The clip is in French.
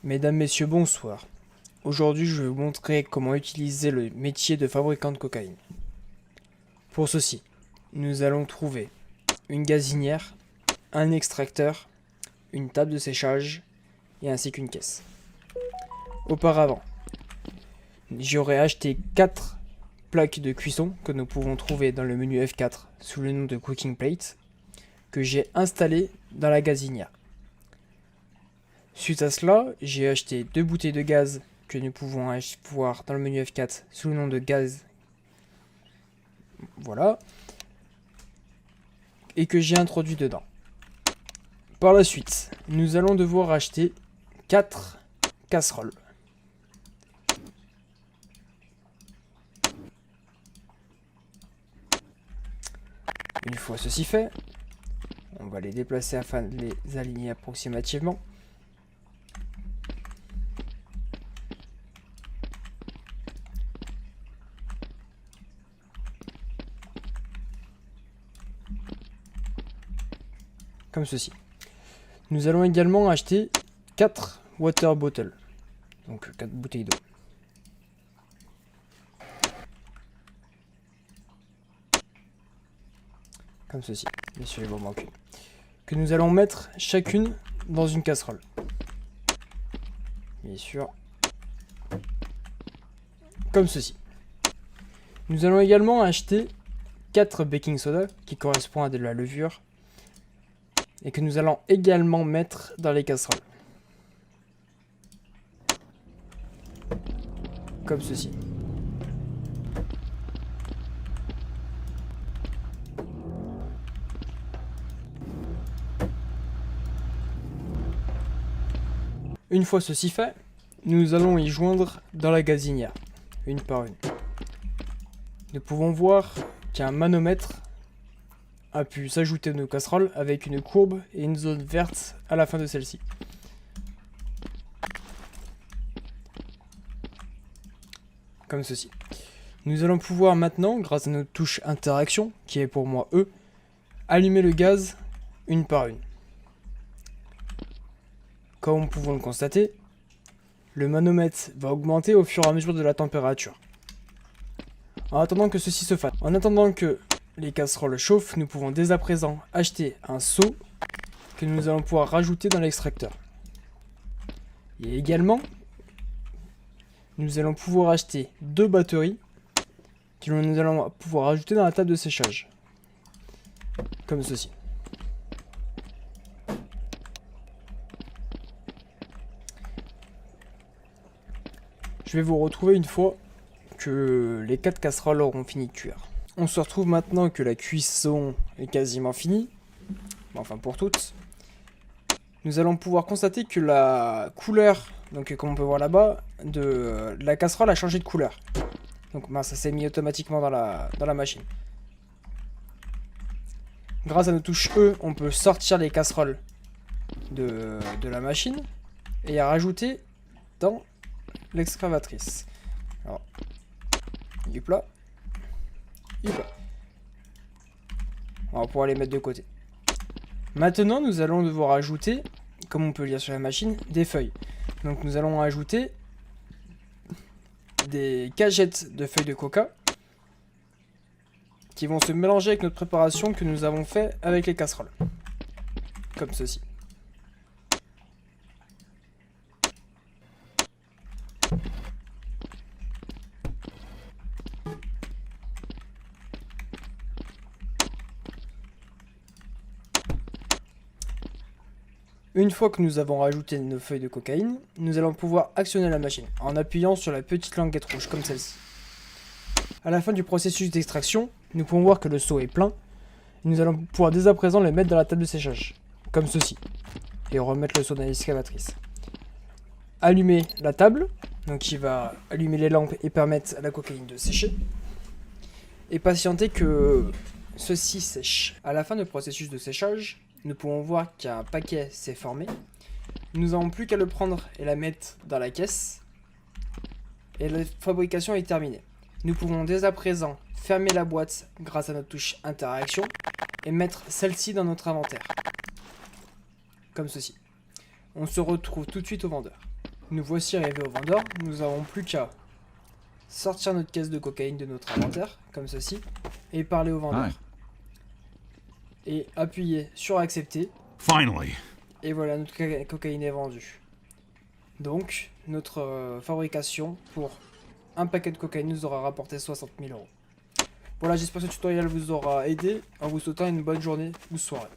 Mesdames, Messieurs, bonsoir. Aujourd'hui, je vais vous montrer comment utiliser le métier de fabricant de cocaïne. Pour ceci, nous allons trouver une gazinière, un extracteur, une table de séchage et ainsi qu'une caisse. Auparavant, j'aurais acheté 4 plaques de cuisson que nous pouvons trouver dans le menu F4 sous le nom de Cooking Plate que j'ai installées dans la gazinière. Suite à cela, j'ai acheté 2 bouteilles de gaz que nous pouvons voir dans le menu F4 sous le nom de gaz. Voilà. Et que j'ai introduit dedans. Par la suite, nous allons devoir acheter 4 casseroles. Une fois ceci fait, on va les déplacer afin de les aligner approximativement. Comme ceci. Nous allons également acheter 4 water bottles, donc 4 bouteilles d'eau. Comme ceci, messieurs les bonbons culs. Que nous allons mettre chacune dans une casserole. Bien sûr. Comme ceci. Nous allons également acheter 4 baking soda qui correspondent à de la levure. Et que nous allons également mettre dans les casseroles. Comme ceci. Une fois ceci fait, nous allons y joindre dans la gazinière, une par une. Nous pouvons voir qu'un manomètre a pu s'ajouter à nos casseroles avec une courbe et une zone verte à la fin de celle-ci. Comme ceci. Nous allons pouvoir maintenant, grâce à notre touche interaction, qui est pour moi E, allumer le gaz une par une. Comme nous pouvons le constater, le manomètre va augmenter au fur et à mesure de la température. En attendant que ceci se fasse, en attendant que les casseroles chauffent, nous pouvons dès à présent acheter un seau que nous allons pouvoir rajouter dans l'extracteur. Et également, nous allons pouvoir acheter 2 batteries que nous allons pouvoir ajouter dans la table de séchage. Comme ceci. Je vais vous retrouver une fois que les 4 casseroles auront fini de cuire. On se retrouve maintenant que la cuisson est quasiment finie, enfin pour toutes. Nous allons pouvoir constater que la couleur, donc comme on peut voir là-bas, de la casserole a changé de couleur. Donc ça s'est mis automatiquement dans la machine. Grâce à nos touches E, on peut sortir les casseroles de la machine et à rajouter dans l'excavatrice. Alors, hop là. On va pouvoir les mettre de côté. Maintenant, nous allons devoir ajouter, comme on peut lire sur la machine, des feuilles. Donc nous allons ajouter des cagettes de feuilles de coca qui vont se mélanger avec notre préparation que nous avons fait avec les casseroles. Comme ceci. Une fois que nous avons rajouté nos feuilles de cocaïne, nous allons pouvoir actionner la machine en appuyant sur la petite languette rouge comme celle-ci. À la fin du processus d'extraction, nous pouvons voir que le seau est plein. Nous allons pouvoir dès à présent le mettre dans la table de séchage, comme ceci, et remettre le seau dans l'excavatrice. Allumer la table, donc qui va allumer les lampes et permettre à la cocaïne de sécher, et patienter que ceci sèche. À la fin du processus de séchage, nous pouvons voir qu'un paquet s'est formé. Nous n'avons plus qu'à le prendre et la mettre dans la caisse. Et la fabrication est terminée. Nous pouvons dès à présent fermer la boîte grâce à notre touche interaction et mettre celle-ci dans notre inventaire. Comme ceci. On se retrouve tout de suite au vendeur. Nous voici arrivés au vendeur. Nous n'avons plus qu'à sortir notre caisse de cocaïne de notre inventaire, comme ceci, et parler au vendeur. Hi. Et appuyer sur accepter. Finally. Et voilà, notre cocaïne est vendue. Donc, notre fabrication pour un paquet de cocaïne nous aura rapporté 60 000 euros. Voilà, j'espère que ce tutoriel vous aura aidé en vous souhaitant une bonne journée ou soirée.